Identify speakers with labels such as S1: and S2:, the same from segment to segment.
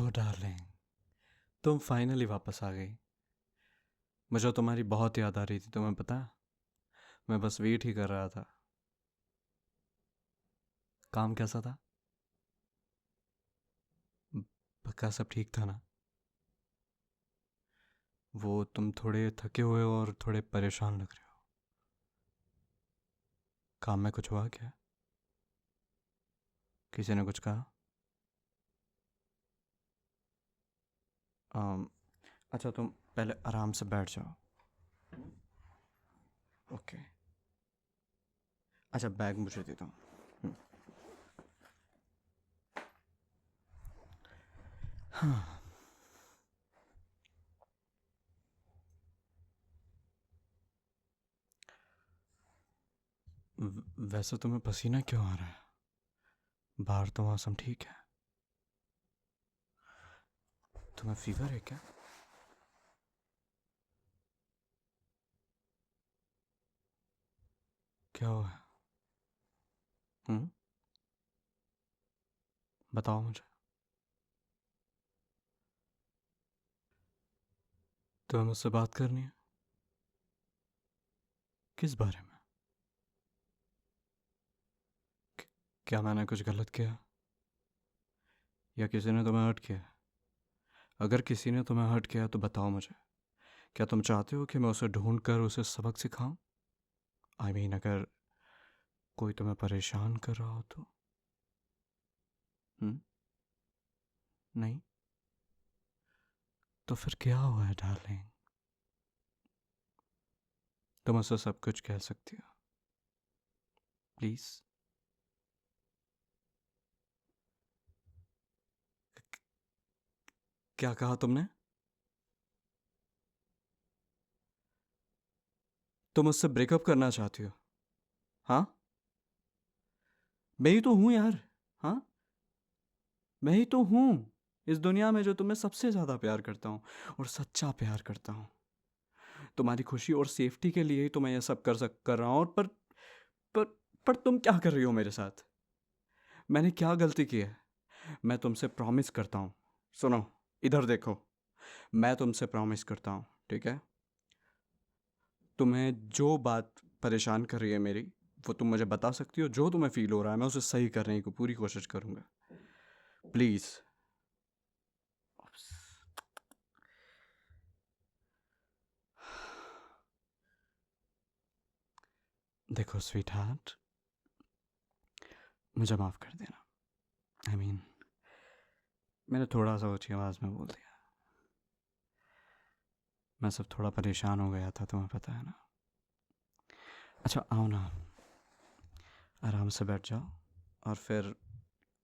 S1: ओह darling, तुम finally वापस आ गई। मुझे तुम्हारी बहुत याद आ रही थी, तुम्हें पता है? मैं बस वेट ही कर रहा था। काम कैसा था? पक्का सब ठीक था ना? वो तुम थोड़े थके हुए हो और थोड़े परेशान लग रहे हो। काम में कुछ हुआ क्या? किसी ने कुछ कहा? अम, अच्छा, तुम पहले आराम से बैठ जाओ। ओके। अच्छा, बैग मुझे दे दो। हाँ। वैसे तुम्हें पसीना क्यों आ रहा है? बाहर तो मौसम ठीक है। तुम्हें फीवर है क्या? क्या हुआ है? हम्म? बताओ मुझे। तुम्हें मुझसे बात करनी है? किस बारे में? क्या मैंने कुछ गलत किया या किसी ने तुम्हें हर्ट किया? अगर किसी ने तुम्हें हर्ट किया तो बताओ मुझे। क्या तुम चाहते हो कि मैं उसे ढूंढ कर उसे सबक सिखाऊं? अगर कोई तुम्हें परेशान कर रहा हो तो? हम्म? नहीं? तो फिर क्या हुआ है डार्लिंग? तुम उसे सब कुछ कह सकती हो। प्लीज। क्या कहा तुमने? तुम मुझसे ब्रेकअप करना चाहती हो? हाँ? मैं ही तो हूं यार। हाँ, मैं ही तो हूं इस दुनिया में जो तुम्हें सबसे ज्यादा प्यार करता हूँ और सच्चा प्यार करता हूँ। तुम्हारी खुशी और सेफ्टी के लिए ही तो मैं ये सब कर रहा हूँ। और पर पर तुम क्या कर रही हो मेरे साथ? मैंने क्या गलती की है? मैं तुमसे प्रॉमिस करता हूँ। सुनो, इधर देखो। मैं तुमसे प्रॉमिस करता हूँ, ठीक है? तुम्हें जो बात परेशान कर रही है मेरी, वो तुम मुझे बता सकती हो। जो तुम्हें फील हो रहा है मैं उसे सही करने की पूरी कोशिश करूंगा। प्लीज। देखो स्वीट हार्ट, मुझे माफ़ कर देना। मैंने थोड़ा सा ऊंची आवाज़ में बोल दिया। मैं सब थोड़ा परेशान हो गया था, तुम्हें पता है ना? अच्छा आओ ना, आराम से बैठ जाओ और फिर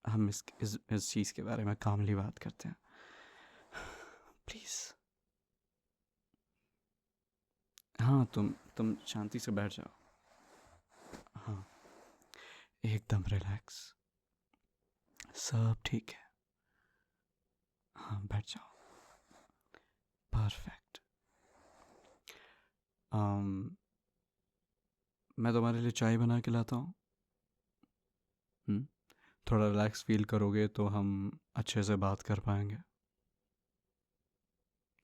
S1: हम इस चीज़ के बारे में कामली बात करते हैं। प्लीज़। हाँ, तुम शांति से बैठ जाओ। हाँ, एकदम रिलैक्स। सब ठीक है। हाँ, बैठ जाओ। परफेक्ट। um, मैं तुम्हारे लिए चाय बना के लाता हूँ। हम्म? थोड़ा रिलैक्स फील करोगे तो हम अच्छे से बात कर पाएंगे।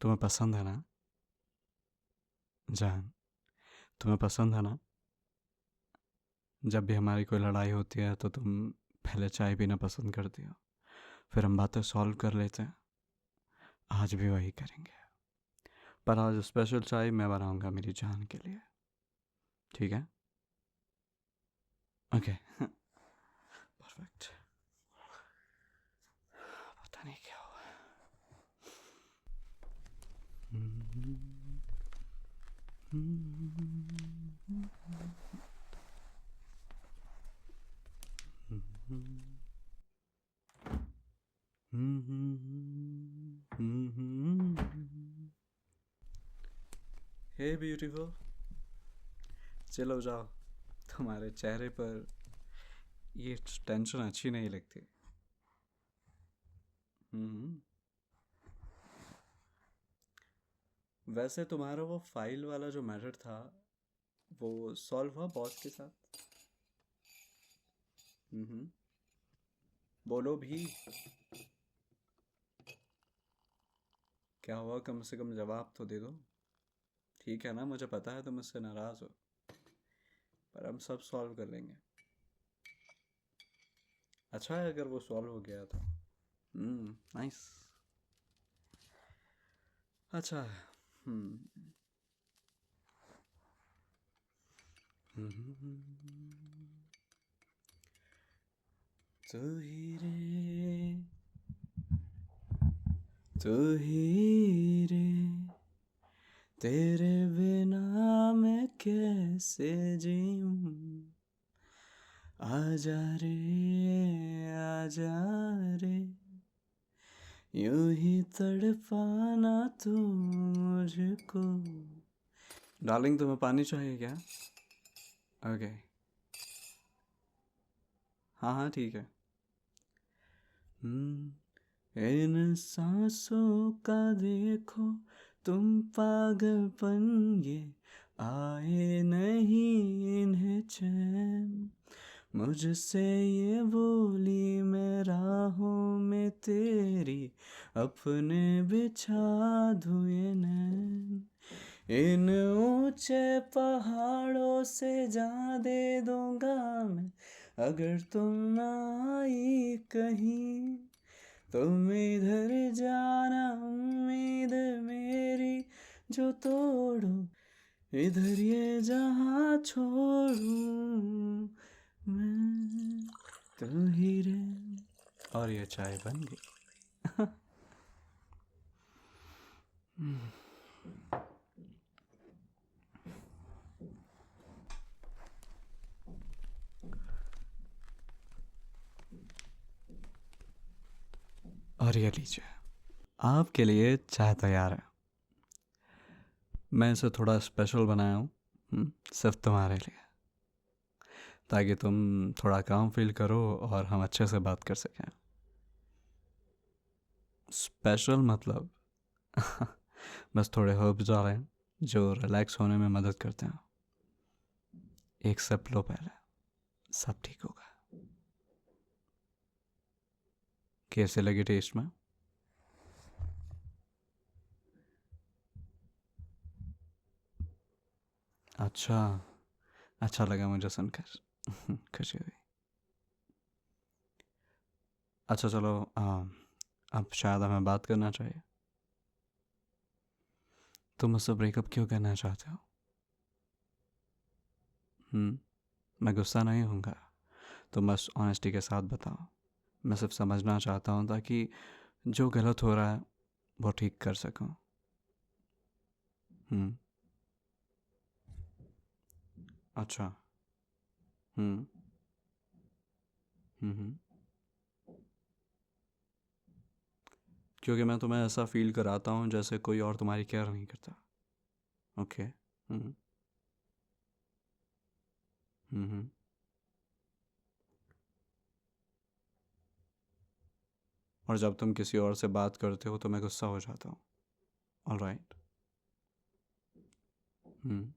S1: तुम्हें पसंद है ना जान? तुम्हें पसंद है ना? जब भी हमारी कोई लड़ाई होती है तो तुम पहले चाय पीना पसंद करती हो, फिर हम बातें सॉल्व कर लेते हैं। आज भी वही करेंगे, पर आज स्पेशल चाय मैं बनाऊंगा मेरी जान के लिए। ठीक है? ओके। परफेक्ट। पता नहीं क्या हुआ। हे ब्यूटीफुल, चलो जाओ। तुम्हारे चेहरे पर ये टेंशन अच्छी नहीं लगती। हम्म। वैसे तुम्हारा वो फाइल वाला जो मैटर था, वो सॉल्व हुआ बॉस के साथ? हम्म। बोलो भी। क्या हुआ, कम से कम जवाब तो दे दो। ठीक है ना, मुझे पता है तुम मुझसे नाराज़ हो, पर हम सब सॉल्व कर लेंगे। अच्छा है अगर वो सॉल्व हो गया तो। नाइस। अच्छा है। हम्म तू ही रे, तू ही रे, तेरे बिना मैं कैसे जीऊं। आजा रे, आजा रे, यूं ही तड़पाना तू मुझको। डार्लिंग तुम्हें पानी चाहिए क्या? ओके। हाँ हाँ ठीक है। इन सांसों का देखो तुम पागलपन, ये आए नहीं इन्हें चैन। मुझसे ये बोली मैं राहों में तेरी अपने बिछा दूँ ये नैन। इन ऊंचे पहाड़ों से जा दे दूंगा मैं, अगर तुम ना आई कहीं। तुम इधर जाना उम्मीद मेरी जो तोड़ो, इधर ये जहाँ छोड़ूं मैं। तू ही रे। और ये चाय बन गई। और ये लीजिए, आपके लिए चाय तैयार है। मैं इसे थोड़ा स्पेशल बनाया हूँ, सिर्फ तुम्हारे लिए, ताकि तुम थोड़ा काम फील करो और हम अच्छे से बात कर सकें। स्पेशल मतलब बस थोड़े हर्ब्स डाले हैं जो रिलैक्स होने में मदद करते हैं। एक सिप लो पहले, सब ठीक होगा। कैसे लगे टेस्ट में? अच्छा, अच्छा लगा मुझे सुनकर। खुशी हुई। अच्छा चलो, अब शायद हमें बात करना चाहिए। तुम मुझसे ब्रेकअप क्यों करना चाहते हो? मैं गुस्सा नहीं होऊंगा, तुम बस ऑनेस्टी के साथ बताओ। मैं सिर्फ समझना चाहता हूँ ताकि जो गलत हो रहा है वो ठीक कर सकूँ। हम्म। अच्छा। हम्म हम्म। क्योंकि मैं तुम्हें ऐसा फील कराता हूँ जैसे कोई और तुम्हारी केयर नहीं करता। ओके। हम्म हम्म। और जब तुम किसी और से बात करते हो तो मैं गुस्सा हो जाता हूँ। ऑलराइट। हम्म।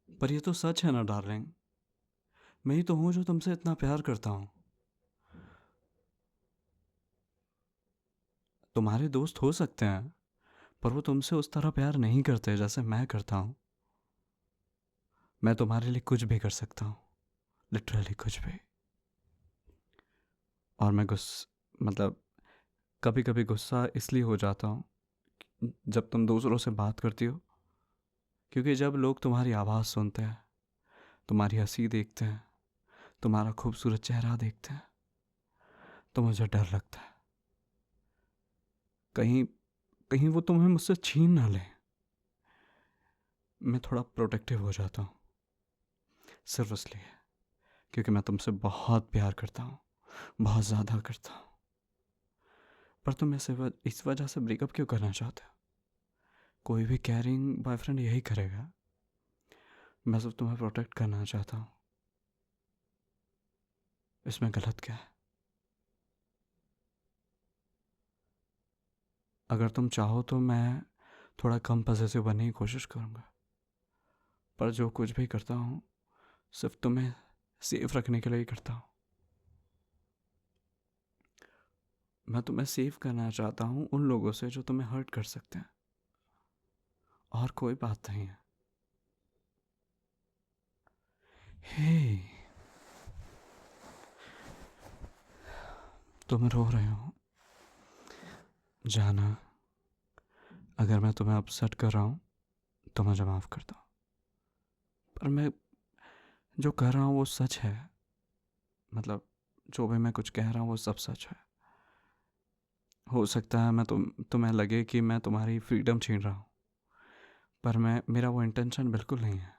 S1: पर ये तो सच है ना डार्लिंग, मैं ही तो हूँ जो तुमसे इतना प्यार करता हूँ। तुम्हारे दोस्त हो सकते हैं, पर वो तुमसे उस तरह प्यार नहीं करते जैसे मैं करता हूँ। मैं तुम्हारे लिए कुछ भी कर सकता हूँ, लिटरली कुछ भी। और मैं मतलब कभी कभी गुस्सा इसलिए हो जाता हूँ जब तुम दूसरों से बात करती हो, क्योंकि जब लोग तुम्हारी आवाज़ सुनते हैं, तुम्हारी हंसी देखते हैं, तुम्हारा खूबसूरत चेहरा देखते हैं, तो मुझे डर लगता है कहीं कहीं वो तुम्हें मुझसे छीन ना ले। मैं थोड़ा प्रोटेक्टिव हो जाता हूँ, सिर्फ इसलिए क्योंकि मैं तुमसे बहुत प्यार करता हूँ, बहुत ज़्यादा करता हूँ। पर तुम इस वजह से ब्रेकअप क्यों करना चाहते हो? कोई भी केयरिंग बॉयफ्रेंड यही करेगा। मैं सिर्फ तुम्हें प्रोटेक्ट करना चाहता हूँ, इसमें गलत क्या है? अगर तुम चाहो तो मैं थोड़ा कम पॉसेसिव बनने की कोशिश करूँगा, पर जो कुछ भी करता हूँ सिर्फ तुम्हें सेफ रखने के लिए ही करता हूँ। मैं तुम्हें सेव करना चाहता हूँ उन लोगों से जो तुम्हें हर्ट कर सकते हैं, और कोई बात नहीं है। हे, तुम रो रहे हो, जाना। अगर मैं तुम्हें अपसेट कर रहा हूँ तो मुझे माफ़ कर दो, पर मैं जो कर रहा हूँ वो सच है। मतलब जो भी मैं कुछ कह रहा हूँ वो सब सच है। हो सकता है मैं तुम्हें लगे कि मैं तुम्हारी फ्रीडम छीन रहा हूँ, पर मेरा वो इंटेंशन बिल्कुल नहीं है।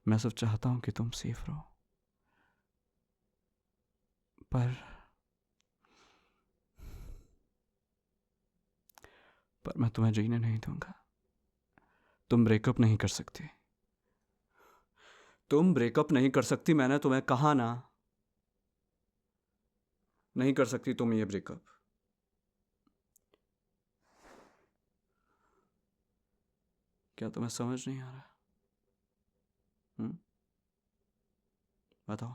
S1: मैं सिर्फ चाहता हूँ कि तुम सेफ रहो। पर पर मैं तुम्हें जीने नहीं दूंगा। तुम ब्रेकअप नहीं कर सकती। तुम ब्रेकअप नहीं कर सकती, मैंने तुम्हें कहा ना। नहीं कर सकती तुम ये ब्रेकअप। क्या तुम्हें समझ नहीं आ रहा? बताओ।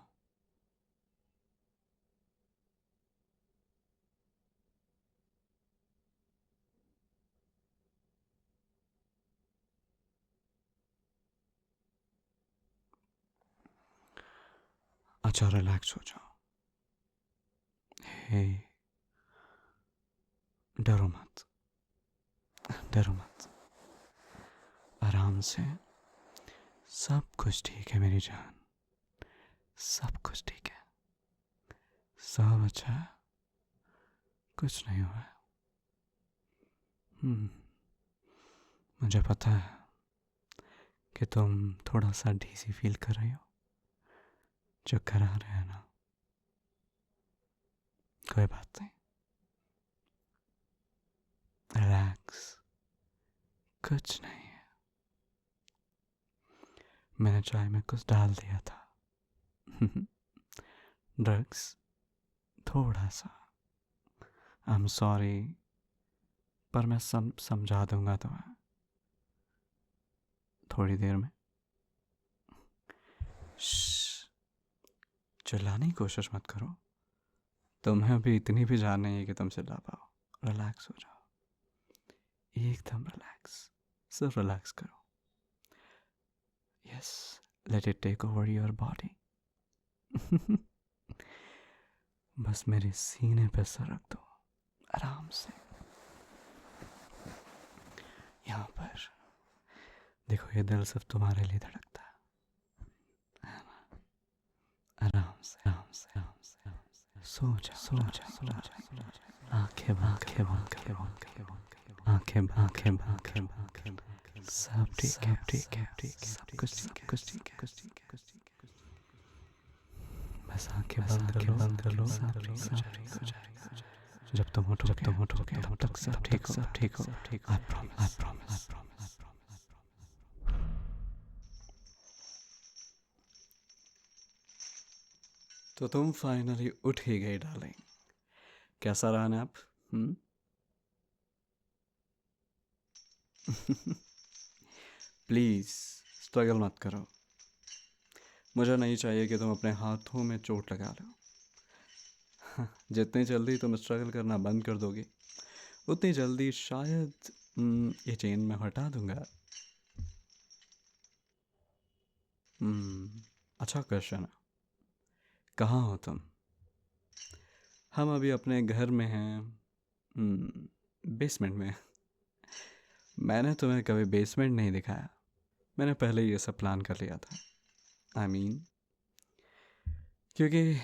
S1: अच्छा, रिलैक्स हो जाओ। हे, डरो मत, डरो मत, आराम से। सब कुछ ठीक है मेरी जान, सब कुछ ठीक है, सब अच्छा है, कुछ नहीं हुआ है। मुझे पता है कि तुम थोड़ा सा ढीसी फील कर रही हो, जो करा रहे हैं ना। कोई बात नहीं, रिलैक्स, कुछ नहीं है। मैंने चाय में कुछ डाल दिया था। ड्रग्स, थोड़ा सा। आई एम सॉरी, पर मैं समझा दूंगा तुम्हें थोड़ी देर में। चिल्लाने की कोशिश मत करो, तुम्हें अभी इतनी भी जान नहीं है कि तुम चिल्ला पाओ। रिलैक्स हो जाओ, एकदम रिलैक्स, सिर्फ रिलैक्स करो। Yes, let it take over your body. बस मेरे सीने पे सर रख दो, आराम से। यहाँ पर देखो, ये दिल सिर्फ तुम्हारे लिए धड़कता है ना? आराम से, आराम से, आराम से, आराम से। सो जा, सो जा, सो जा। आंखें बंद, आंखें बंद, आंखें बंद, आंखें बंद। सब ठीक है, ठीक है, ठीक है, सब कुछ ठीक है, कुछ ठीक है, कुछ ठीक है, कुछ ठीक है। बस आंखें बंद कर लो, बंद कर लो, सब ठीक हो जाएगा। जब तुम उठोगे तब तक सब ठीक हो, सब ठीक हो, ठीक हो। I promise, I promise, I promise. तो तुम फाइनली उठ ही गई डार्लिंग। कैसा रहा नैप? प्लीज़ स्ट्रगल मत करो। मुझे नहीं चाहिए कि तुम अपने हाथों में चोट लगा लो। जितनी जल्दी तुम स्ट्रगल करना बंद कर दोगे, उतनी जल्दी शायद ये चेन मैं हटा दूंगा। अच्छा क्वेश्चन है। कहाँ हो तुम? हम अभी अपने घर में हैं, बेसमेंट में। मैंने तुम्हें कभी बेसमेंट नहीं दिखाया, मैंने पहले ये सब प्लान कर लिया था। आई मीन, क्योंकि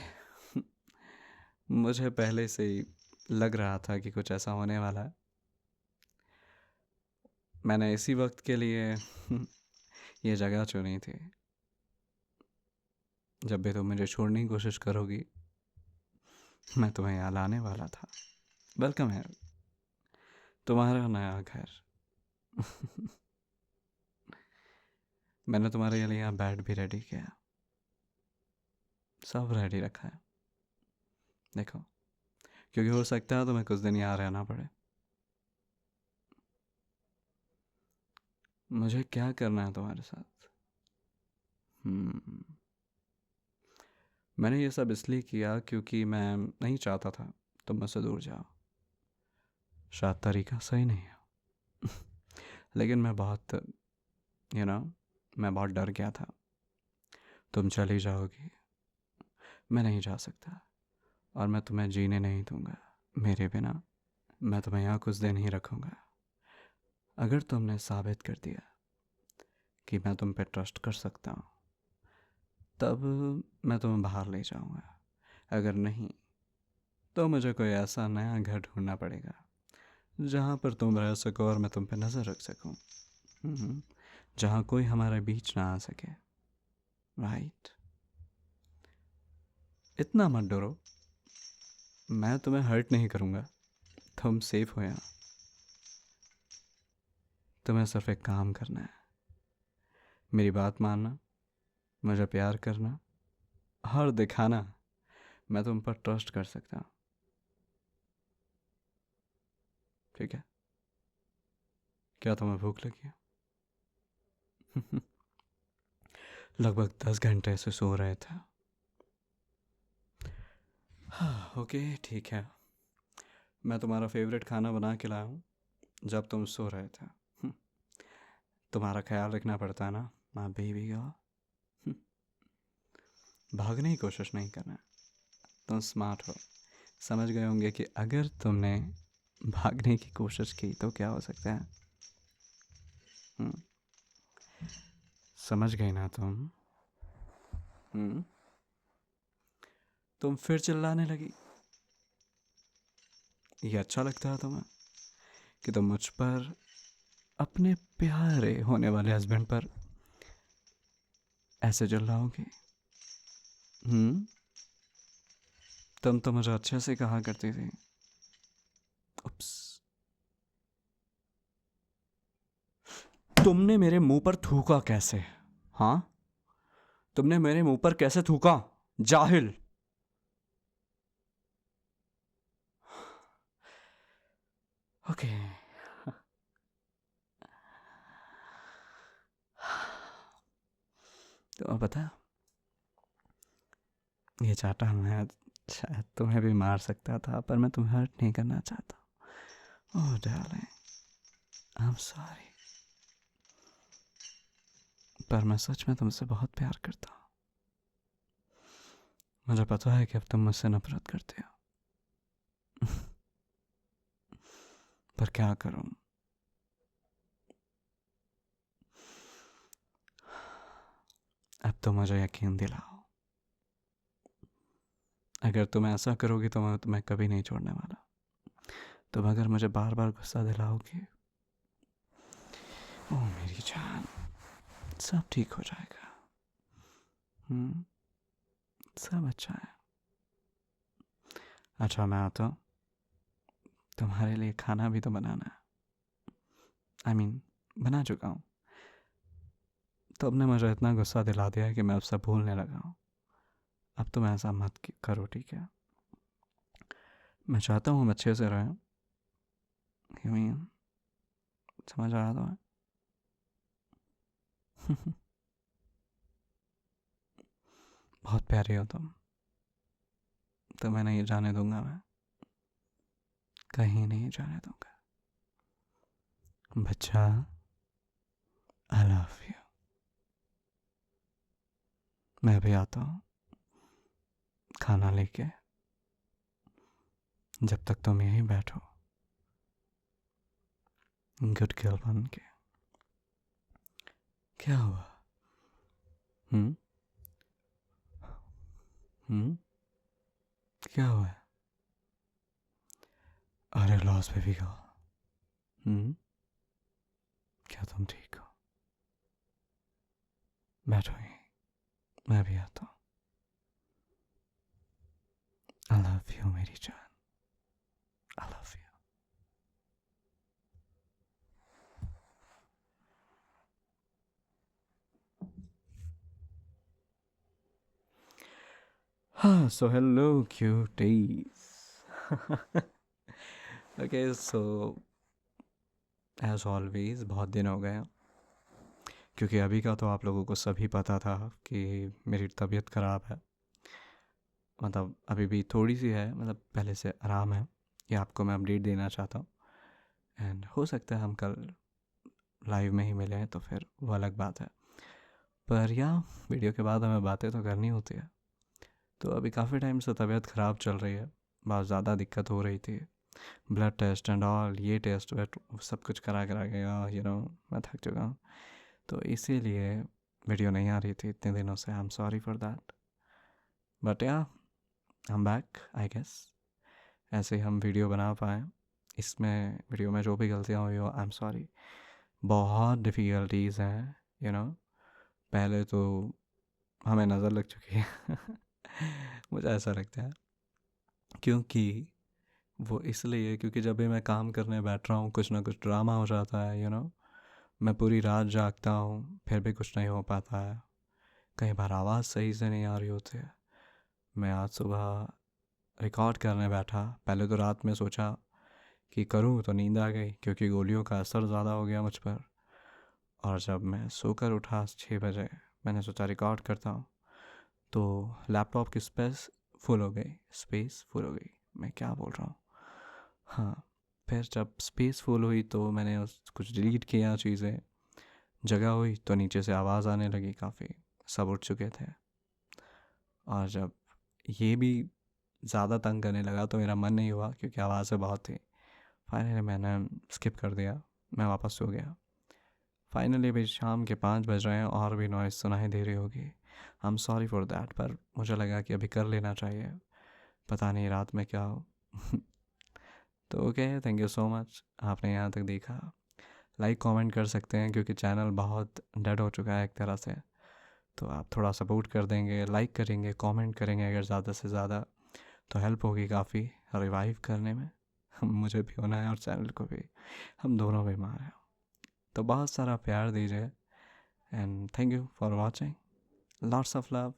S1: मुझे पहले से ही लग रहा था कि कुछ ऐसा होने वाला है। मैंने इसी वक्त के लिए ये जगह चुनी थी। जब भी तुम मुझे छोड़ने की कोशिश करोगी, मैं तुम्हें यहाँ लाने वाला था। वेलकम है तुम्हारा नया घर। मैंने तुम्हारे लिए यहाँ बेड भी रेडी किया, सब रेडी रखा है। देखो, क्योंकि हो सकता है तुम्हें कुछ दिन यहाँ रहना पड़े। मुझे क्या करना है तुम्हारे साथ? मैंने ये सब इसलिए किया क्योंकि मैं नहीं चाहता था तुम मुझसे दूर जाओ। शायद तरीका सही नहीं है। लेकिन मैं बहुत मैं बहुत डर गया था। तुम चली जाओगी, मैं नहीं जा सकता, और मैं तुम्हें जीने नहीं दूंगा मेरे बिना। मैं तुम्हें यहाँ कुछ दिन ही रखूँगा। अगर तुमने साबित कर दिया कि मैं तुम पे ट्रस्ट कर सकता हूँ, तब मैं तुम्हें बाहर ले जाऊँगा। अगर नहीं, तो मुझे कोई ऐसा नया घर ढूंढना पड़ेगा जहाँ पर तुम रह सको और मैं तुम पे नज़र रख सकूँ। जहाँ कोई हमारे बीच ना आ सके। राइट? इतना मत डरो, मैं तुम्हें हर्ट नहीं करूँगा। तुम सेफ हो यहाँ। तुम्हें सिर्फ एक काम करना है, मेरी बात मानना, मुझे प्यार करना और दिखाना मैं तुम पर ट्रस्ट कर सकता हूँ। ठीक है? क्या तुम्हें भूख लगी है? लगभग 10 घंटे से सो रहे थे। हाँ, ओके, ठीक है। मैं तुम्हारा फेवरेट खाना बना के लाया हूँ जब तुम सो रहे थे। तुम्हारा ख्याल रखना पड़ता है ना, माँ बेबी का। भागने की कोशिश नहीं करना। तुम स्मार्ट हो, समझ गए होंगे कि अगर तुमने भागने की कोशिश की तो क्या हो सकता है। समझ गए ना तुम? तुम फिर चिल्लाने लगी। ये अच्छा लगता है तुम्हें कि तुम मुझ पर, अपने प्यारे होने वाले हस्बैंड पर ऐसे चिल्लाओगी? तुम तो मुझे अच्छे से कहा करती थी। उप्स। तुमने मेरे मुंह पर थूका कैसे? हाँ, तुमने मेरे मुंह पर कैसे थूका, जाहिल? ओके। तो पता, ये चाटा मैं शायद तुम्हें भी मार सकता था, पर मैं तुम्हें हर्ट नहीं करना चाहता। ओह डार्लिंग, आई एम सॉरी, पर मैं सच में तुमसे बहुत प्यार करता हूँ। मुझे पता है कि अब तुम मुझसे नफरत करते हो। पर क्या करूं? अब तो मुझे यकीन दिलाओ। अगर तुम ऐसा करोगी तो मैं तुम्हें कभी नहीं छोड़ने वाला। तुम अगर मुझे बार बार गुस्सा दिलाओगी, ओह मेरी जान, सब ठीक हो जाएगा। सब अच्छा है। अच्छा, मैं आता हूँ। तुम्हारे लिए खाना भी तो बनाना है। I mean, बना चुका हूँ। तुमने मुझे इतना गुस्सा दिला दिया है कि मैं अब सब भूलने लगा हूँ। अब तुम ऐसा मत करो, ठीक है? मैं चाहता हूँ हम अच्छे से रहें। I mean, समझ आ रहा है? बहुत प्यारे हो तुम। तुम्हें नहीं जाने दूंगा मैं, कहीं नहीं जाने दूंगा। बच्चा, आई लव यू। मैं भी आता हूँ खाना लेके, जब तक तुम यहीं बैठो गुड गर्ल बन के। क्या हुआ? हम्म हम्म क्या हुआ? अरे लॉस बेबी का। क्या तुम ठीक हो? बैठो यहीं, मैं भी आता हूँ। आई लव यू मेरी जान, आई लव यू। हाँ, so hello cuties. Okay, so as always बहुत दिन हो गए, क्योंकि अभी का तो आप लोगों को सभी पता था कि मेरी तबीयत ख़राब है। मतलब अभी भी थोड़ी सी है, मतलब पहले से आराम है। ये आपको मैं अपडेट देना चाहता हूँ। एंड हो सकता है हम कल लाइव में ही मिले हैं, तो फिर वो अलग बात है। पर या वीडियो के बाद हमें बातें तो करनी होती है। तो अभी काफ़ी टाइम से तबीयत ख़राब चल रही है, बहुत ज़्यादा दिक्कत हो रही थी। ब्लड टेस्ट एंड ऑल, ये टेस्ट वेट सब कुछ करा करा के मैं थक चुका हूँ। तो इसीलिए वीडियो नहीं आ रही थी इतने दिनों से। I am sorry for that, but yeah I am back I guess. ऐसे हम वीडियो बना पाएँ। इसमें वीडियो में जो भी गलतियाँ हुई हो, आई एम सॉरी। बहुत डिफ़िकल्टीज़ हैं पहले तो हमें नज़र लग चुकी है। मुझे ऐसा लगता है, क्योंकि वो इसलिए क्योंकि जब भी मैं काम करने बैठ रहा हूँ कुछ ना कुछ ड्रामा हो जाता है मैं पूरी रात जागता हूँ फिर भी कुछ नहीं हो पाता है। कई बार आवाज़ सही से नहीं आ रही होती है। मैं आज सुबह रिकॉर्ड करने बैठा, पहले तो रात में सोचा कि करूँ तो नींद आ गई क्योंकि गोलियों का असर ज़्यादा हो गया मुझ पर। और जब मैं सोकर उठा 6 बजे, मैंने सोचा रिकॉर्ड करता हूँ, तो लैपटॉप की स्पेस फुल हो गई। मैं क्या बोल रहा हूँ। हाँ, फिर जब स्पेस फुल हुई तो मैंने उस कुछ डिलीट किया चीज़ें, जगह हुई तो नीचे से आवाज़ आने लगी काफ़ी, सब उठ चुके थे। और जब ये भी ज़्यादा तंग करने लगा तो मेरा मन नहीं हुआ क्योंकि आवाज़ें बहुत थी। फाइनली मैंने स्किप कर दिया, मैं वापस सो गया। फाइनली अभी शाम के 5 बज रहे हैं और भी नॉइज़ सुनाई दे रही होगी। आई एम सॉरी फॉर दैट, पर मुझे लगा कि अभी कर लेना चाहिए, पता नहीं रात में क्या हो। तो okay, thank you so much, आपने यहाँ तक देखा। लाइक कमेंट कर सकते हैं क्योंकि चैनल बहुत डेड हो चुका है एक तरह से। तो आप थोड़ा सपोर्ट कर देंगे, लाइक करेंगे, कमेंट करेंगे अगर ज़्यादा से ज़्यादा, तो हेल्प होगी काफ़ी रिवाइव करने में। मुझे भी होना है और चैनल को भी, हम दोनों बीमार हैं। तो बहुत सारा प्यार दीजिए and thank you for watching. Lots of love.